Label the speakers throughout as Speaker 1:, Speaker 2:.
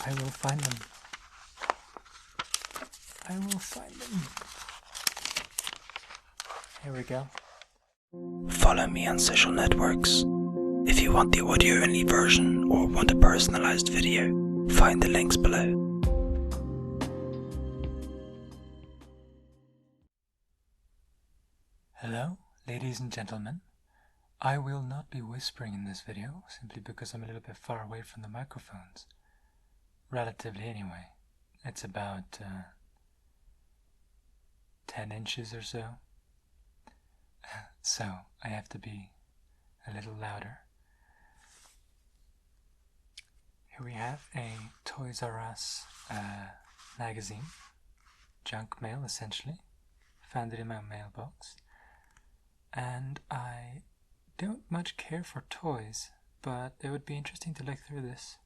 Speaker 1: I will find them. I will find them. Here we go.
Speaker 2: Follow me on social networks. If you want the audio-only version or want a personalized video, find the links below.
Speaker 1: Hello, ladies and gentlemen. I will not be whispering in this video, simply because I'm a little bit far away from the microphones. Relatively anyway. It's about 10 inches or so. So I have to be a little louder. Here we have a Toys R Us magazine. Junk mail, essentially. Found it in my mailbox. And I don't much care for toys, but it would be interesting to look through this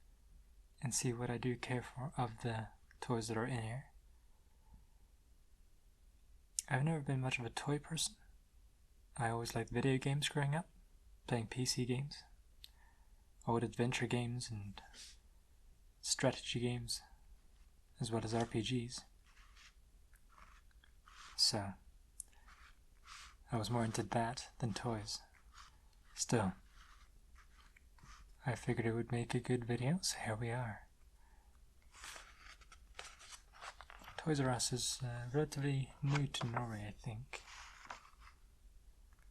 Speaker 1: and see what I do care for of the toys that are in here. I've never been much of a toy person. I always liked video games growing up, playing PC games, old adventure games and strategy games, as well as RPGs. So, I was more into that than toys. Still, I figured it would make a good video, so here we are. Toys R Us is relatively new to Norway, I think.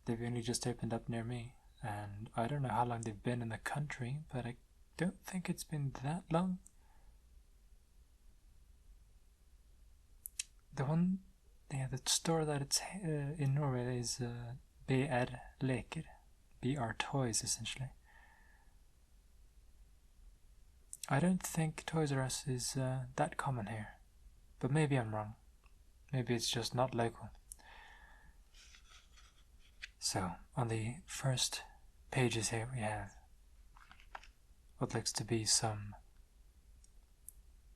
Speaker 1: They've only just opened up near me, and I don't know how long they've been in the country, but I don't think it's been that long. The store that it's in Norway is BR Leker, BR Toys essentially. I don't think Toys R Us is that common here, but maybe I'm wrong. Maybe it's just not local. So, on the first pages here we have what looks to be some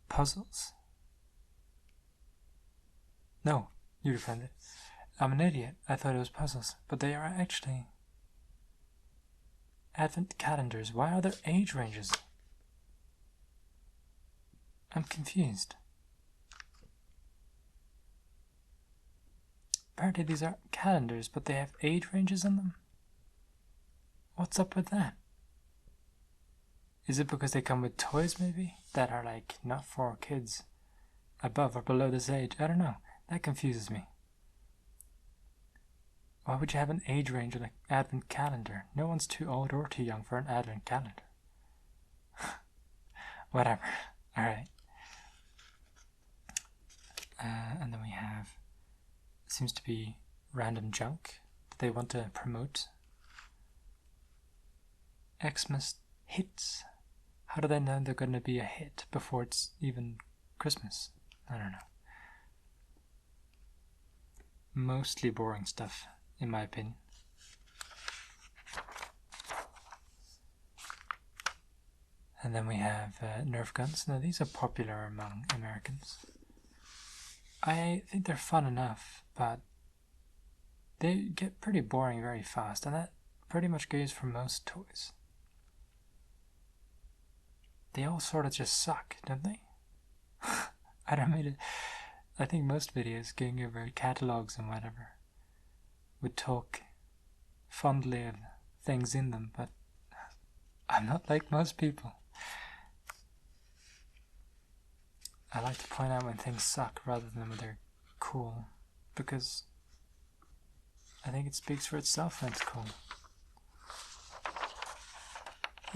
Speaker 1: puzzles. No, you defend it. I'm an idiot. I thought it was puzzles, but they are actually advent calendars. Why are there age ranges? I'm confused. Apparently these are calendars, but they have age ranges on them. What's up with that? Is it because they come with toys, maybe? That are like, not for kids above or below this age? I don't know. That confuses me. Why would you have an age range on an advent calendar? No one's too old or too young for an advent calendar. Whatever. Alright. And then we have, seems to be random junk that they want to promote. Xmas hits. How do they know they're going to be a hit before it's even Christmas? I don't know. Mostly boring stuff, in my opinion. And then we have Nerf guns. Now these are popular among Americans. I think they're fun enough, but they get pretty boring very fast, and that pretty much goes for most toys. They all sort of just suck, don't they? I don't mean it. I think most videos going over catalogues and whatever would talk fondly of things in them, but I'm not like most people. I like to point out when things suck rather than when they're cool, because I think it speaks for itself when it's cool.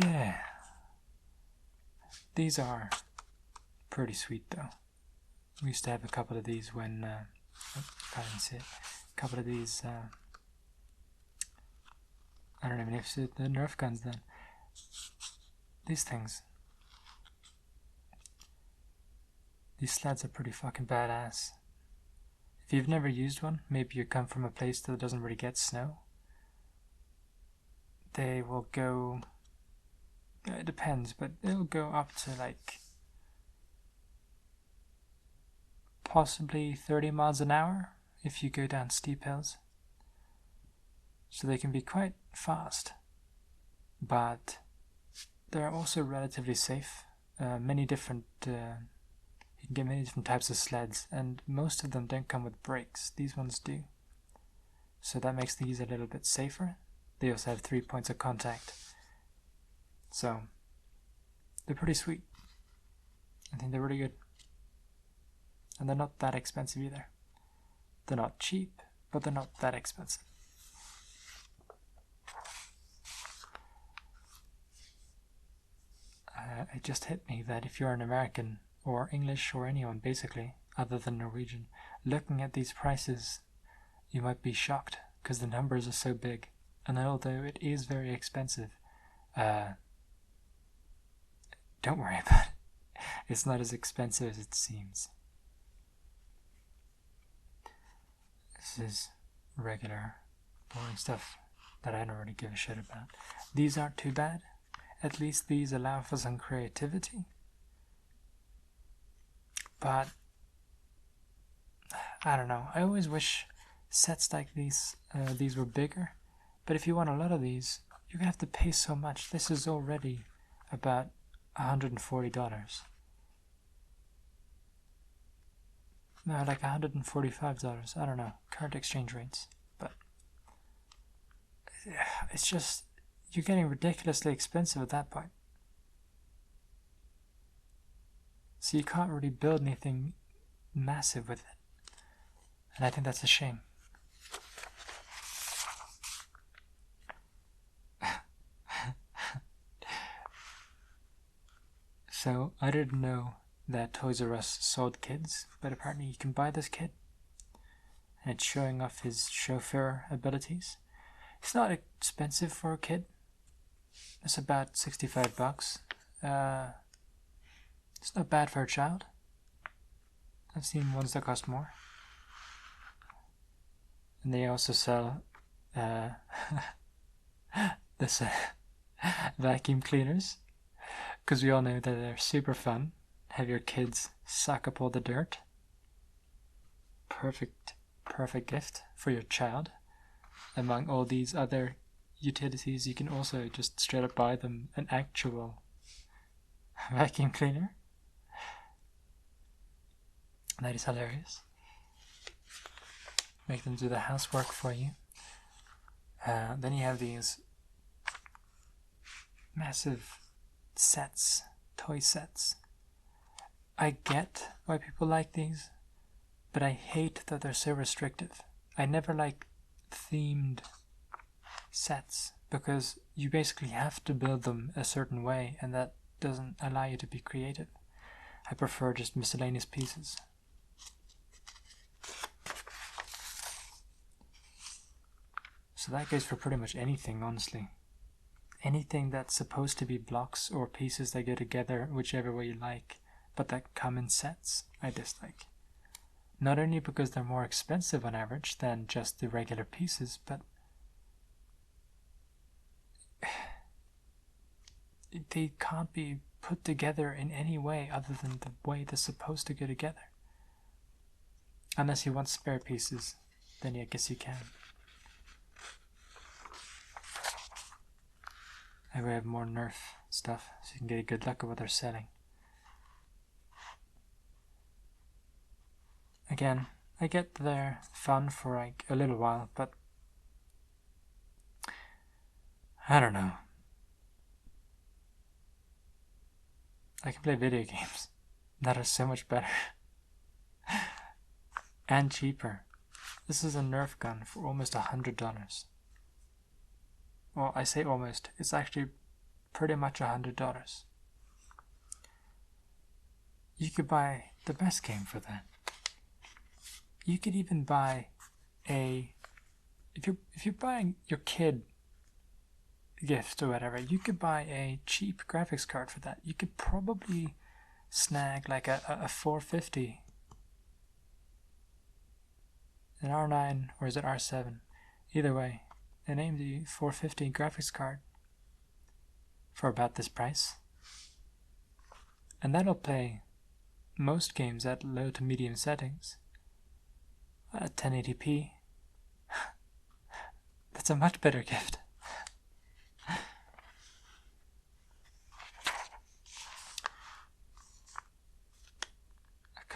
Speaker 1: Yeah. These are pretty sweet though. We used to have a couple of these when, I didn't see it, a couple of these, I don't even know if it's the Nerf guns then. These things. These sleds are pretty fucking badass. If you've never used one, maybe you come from a place that doesn't really get snow. They will go, it depends, but it'll go up to like possibly 30 miles an hour if you go down steep hills. So they can be quite fast, but they're also relatively safe many different. You can get many different types of sleds, and most of them don't come with brakes. These ones do. So that makes these a little bit safer. They also have 3 points of contact. So they're pretty sweet. I think they're really good. And they're not that expensive either. They're not cheap, but they're not that expensive. It just hit me that if you're an American or English or anyone basically, other than Norwegian, looking at these prices, you might be shocked because the numbers are so big. And although it is very expensive, don't worry about it. It's not as expensive as it seems. This is regular, boring stuff that I don't really give a shit about. These aren't too bad. At least these allow for some creativity. But I don't know. I always wish sets like these were bigger. But if you want a lot of these, you're gonna have to pay so much. This is already about $140. No, like $145. I don't know, current exchange rates. But it's just, you're getting ridiculously expensive at that point. So you can't really build anything massive with it. And I think that's a shame. So I didn't know that Toys R Us sold kids, but apparently you can buy this kid. And it's showing off his chauffeur abilities. It's not expensive for a kid. It's about $65. It's not bad for a child. I've seen ones that cost more. And they also sell this vacuum cleaners, because we all know that they're super fun. Have your kids suck up all the dirt. Perfect gift for your child. Among all these other utilities, you can also just straight up buy them an actual vacuum cleaner. That is hilarious. Make them do the housework for you. Then you have these massive sets, toy sets. I get why people like these, but I hate that they're so restrictive. I never like themed sets because you basically have to build them a certain way, and that doesn't allow you to be creative. I prefer just miscellaneous pieces. So that goes for pretty much anything, honestly. Anything that's supposed to be blocks or pieces that go together whichever way you like, but that come in sets, I dislike. Not only because they're more expensive on average than just the regular pieces, but they can't be put together in any way other than the way they're supposed to go together. Unless you want spare pieces, then I guess you can. I will have more Nerf stuff so you can get a good look at what they're selling. Again, I get they're fun for like a little while, but I don't know. I can play video games that are so much better and cheaper. This is a Nerf gun for almost $100. Well, I say almost. It's actually pretty much $100. You could buy the best game for that. You could even buy if you're buying your kid gift or whatever, you could buy a cheap graphics card for that. You could probably snag like a 450, an R9, or is it R7? Either way, an AMD 450 graphics card for about this price. And that'll play most games at low to medium settings at 1080p. That's a much better gift.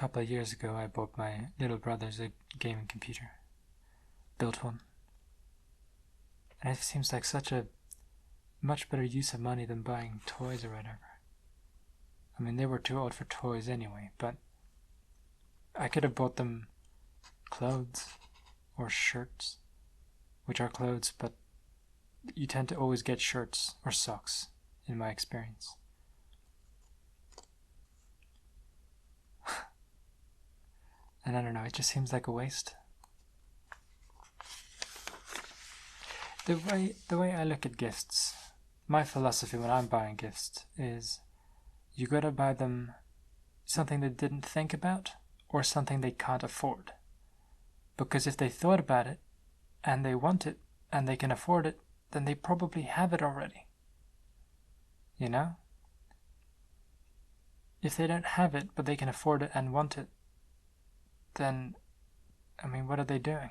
Speaker 1: couple of years ago I bought my little brothers a gaming computer. Built one. And it seems like such a much better use of money than buying toys or whatever. I mean, they were too old for toys anyway, but I could have bought them clothes or shirts, which are clothes, but you tend to always get shirts or socks, in my experience. And I don't know, it just seems like a waste. The way I look at gifts, my philosophy when I'm buying gifts is you gotta buy them something they didn't think about or something they can't afford. Because if they thought about it and they want it and they can afford it, then they probably have it already. You know? If they don't have it but they can afford it and want it, then, I mean, what are they doing?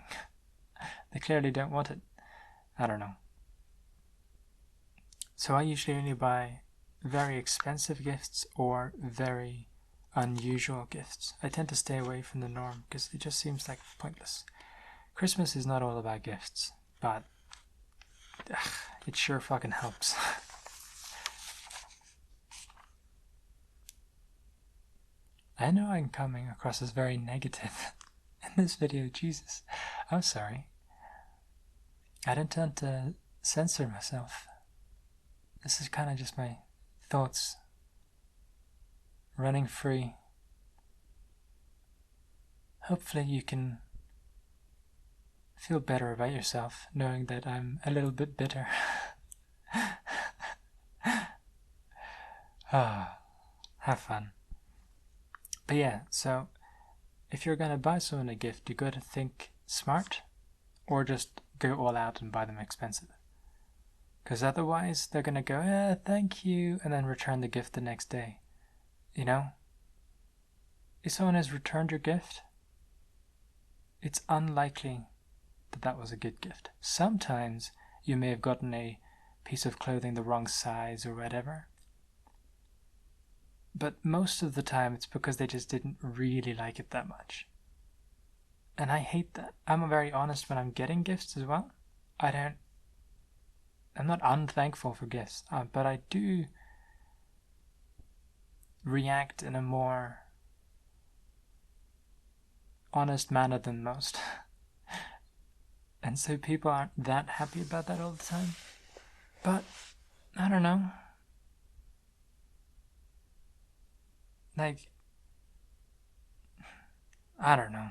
Speaker 1: They clearly don't want it. I don't know. So I usually only buy very expensive gifts or very unusual gifts. I tend to stay away from the norm because it just seems like pointless. Christmas is not all about gifts, but it sure fucking helps. I know I'm coming across as very negative in this video, Jesus. I'm sorry. I don't tend to censor myself. This is kind of just my thoughts running free. Hopefully you can feel better about yourself knowing that I'm a little bit bitter. Have fun. But yeah, so if you're gonna buy someone a gift, you gotta think smart or just go all out and buy them expensive. Because otherwise they're gonna go, thank you, and then return the gift the next day. You know? If someone has returned your gift, it's unlikely that that was a good gift. Sometimes you may have gotten a piece of clothing the wrong size or whatever. But most of the time it's because they just didn't really like it that much. And I hate that. I'm very honest when I'm getting gifts as well. I'm not unthankful for gifts, but I do react in a more honest manner than most. And so people aren't that happy about that all the time. But, I don't know. Like, I don't know.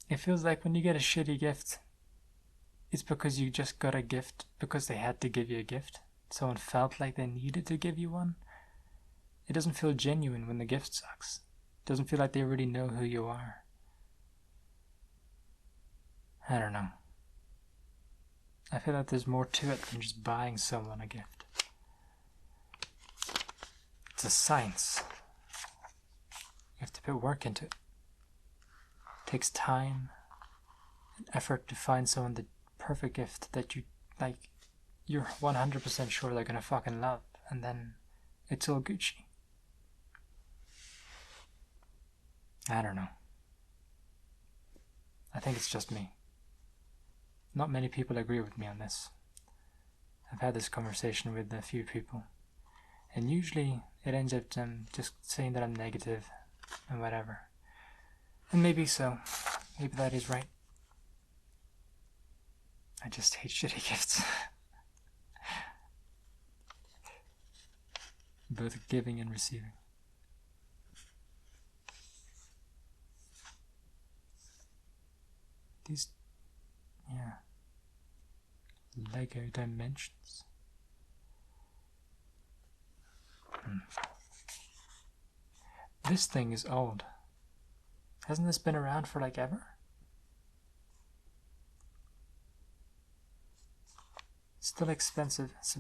Speaker 1: It feels like when you get a shitty gift, it's because you just got a gift because they had to give you a gift. Someone felt like they needed to give you one. It doesn't feel genuine when the gift sucks. It doesn't feel like they really know who you are. I don't know. I feel like there's more to it than just buying someone a gift. It's a science. You have to put work into it. It takes time and effort to find someone the perfect gift that you're 100% sure they're gonna fucking love, and then it's all Gucci. I don't know. I think it's just me. Not many people agree with me on this. I've had this conversation with a few people, and usually it ends up them just saying that I'm negative and whatever. And maybe so. Maybe that is right. I just hate shitty gifts. Both giving and receiving. These, Lego dimensions. This thing is old. Hasn't this been around for like ever? It's still expensive. It's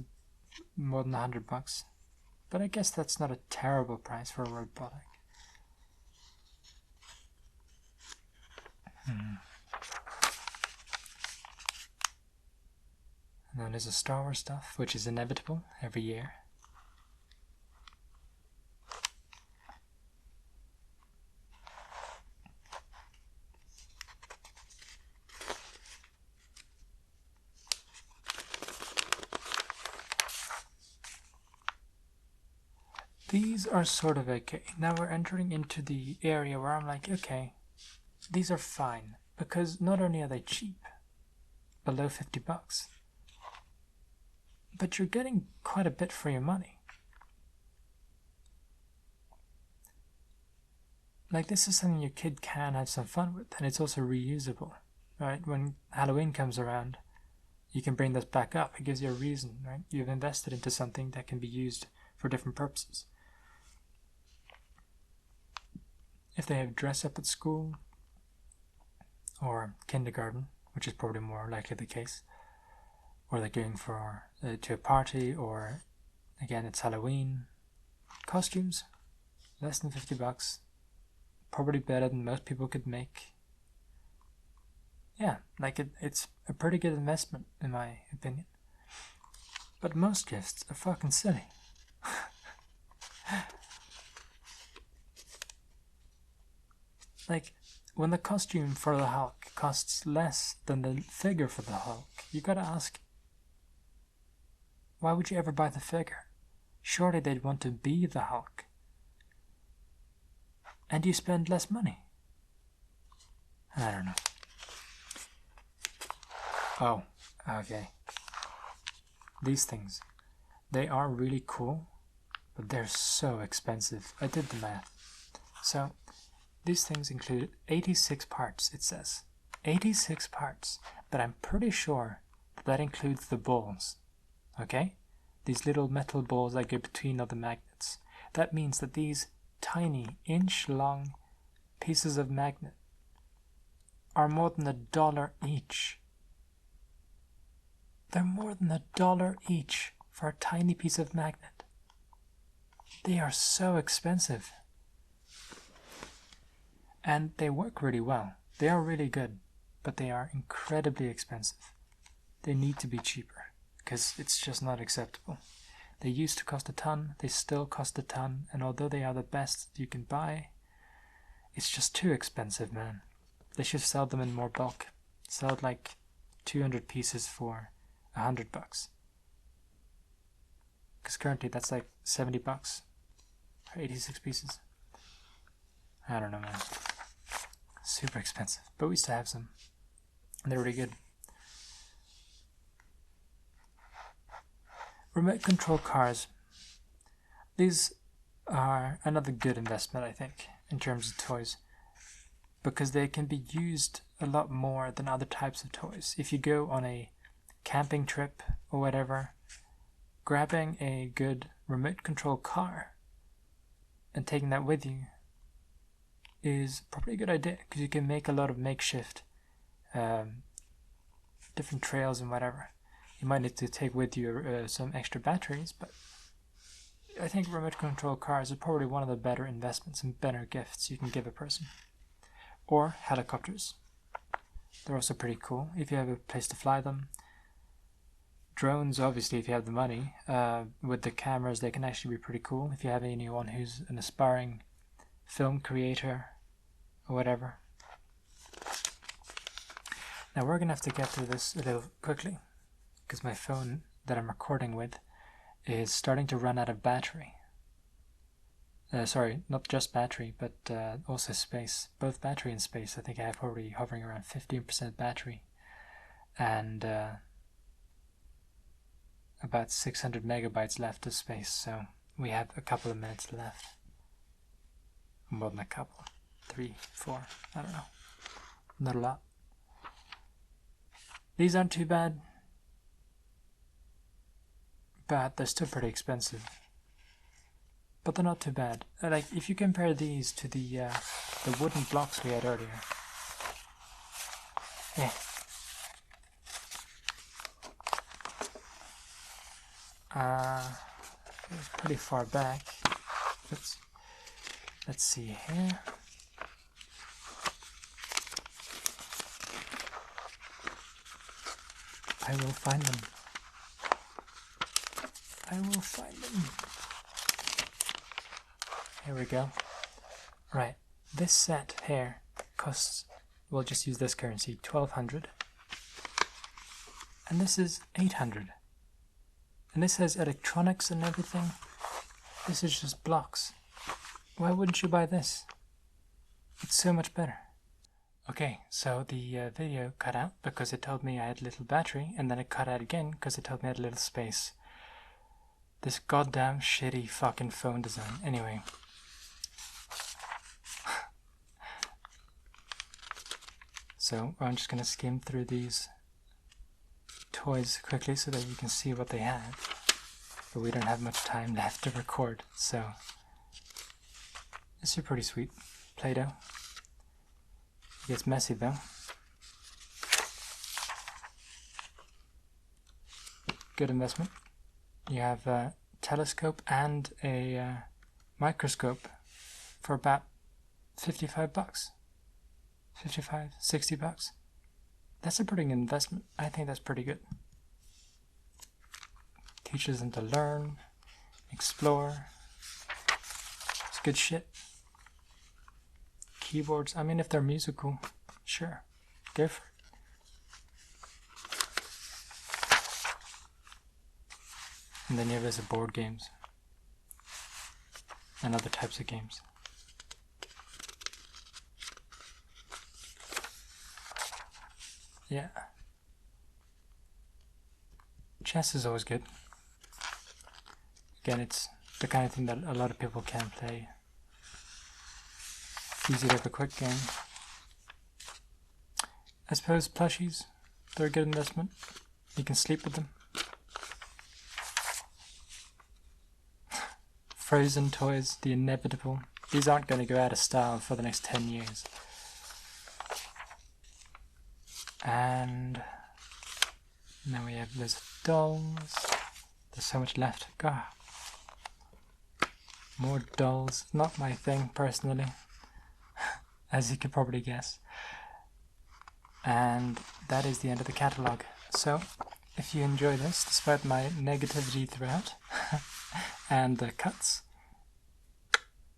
Speaker 1: more than $100. But I guess that's not a terrible price for a robotic. And then there's the Star Wars stuff, which is inevitable every year. these are sort of okay. Now we're entering into the area where I'm like, okay, these are fine. Because not only are they cheap, below $50, but you're getting quite a bit for your money. Like, this is something your kid can have some fun with, and it's also reusable, right? When Halloween comes around, you can bring this back up. It gives you a reason, right? You've invested into something that can be used for different purposes. If they have dress up at school, or kindergarten, which is probably more likely the case, or they're going for to a party, or again it's Halloween, costumes, less than $50, probably better than most people could make. Yeah, like it's a pretty good investment in my opinion. But most gifts are fucking silly. Like, when the costume for the Hulk costs less than the figure for the Hulk, you gotta ask, why would you ever buy the figure? Surely they'd want to be the Hulk. And you spend less money. I don't know. Oh, okay. These things, they are really cool, but they're so expensive. I did the math. So, these things include 86 parts, it says. 86 parts, but I'm pretty sure that includes the balls. Okay? These little metal balls that go between all the magnets. That means that these tiny, inch-long pieces of magnet are more than $1 each. They're more than $1 each for a tiny piece of magnet. They are so expensive. And they work really well. They are really good, but they are incredibly expensive. They need to be cheaper, because it's just not acceptable. They used to cost a ton, they still cost a ton, and although they are the best you can buy, it's just too expensive, man. They should sell them in more bulk. Sell like 200 pieces for $100. Because currently that's like $70 for 86 pieces. I don't know, man. Super expensive, but we used to have some. And they're really good. Remote control cars. These are another good investment, I think, in terms of toys. Because they can be used a lot more than other types of toys. If you go on a camping trip or whatever, grabbing a good remote control car and taking that with you is probably a good idea, because you can make a lot of makeshift different trails and whatever. You might need to take with you some extra batteries, but I think remote control cars are probably one of the better investments and better gifts you can give a person. Or helicopters. They're also pretty cool if you have a place to fly them. Drones, obviously, if you have the money. With the cameras, they can actually be pretty cool if you have anyone who's an aspiring film creator or whatever. Now we're gonna have to get through this a little quickly, because my phone that I'm recording with is starting to run out of battery. Sorry, not just battery, but also space. Both battery and space. I think I have probably hovering around 15% battery, and about 600 megabytes left of space, so we have a couple of minutes left. More than a couple. 3, 4, I don't know. Not a lot. These aren't too bad, but they're still pretty expensive. But they're not too bad. Like, if you compare these to the wooden blocks we had earlier. Yeah. It's pretty far back. Let's see here. I will find them. I will find them. Here we go. Right, this set here costs, we'll just use this currency, 1,200. And this is 800. And this has electronics and everything. This is just blocks. Why wouldn't you buy this? It's so much better. Okay, so the video cut out because it told me I had little battery, and then it cut out again because it told me I had little space. This goddamn shitty fucking phone design. Anyway. So I'm just gonna skim through these toys quickly so that you can see what they have. But we don't have much time left to record, so this is pretty sweet. Play-Doh. It gets messy though. Good investment. You have a telescope and a microscope for about $55. 55, 60 bucks. That's a pretty good investment. I think that's pretty good. Teaches them to learn, explore. It's good shit. Keyboards, I mean, if they're musical, sure, go for it. And then you have this board games and other types of games. Yeah. Chess is always good. Again, it's the kind of thing that a lot of people can play. Easy to have a quick game. I suppose plushies, they're a good investment. You can sleep with them. Frozen toys, the inevitable. These aren't going to go out of style for the next 10 years. And now we have those dolls. There's so much left. God. More dolls. Not my thing, personally. As you could probably guess. And that is the end of the catalogue. So, if you enjoy this, despite my negativity throughout, and the cuts,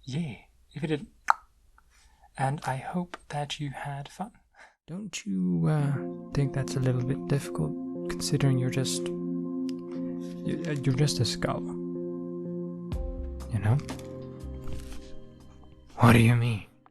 Speaker 1: yeah, if you did, and I hope that you had fun. Don't you think that's a little bit difficult, considering you're just a skull? You know? What do you mean?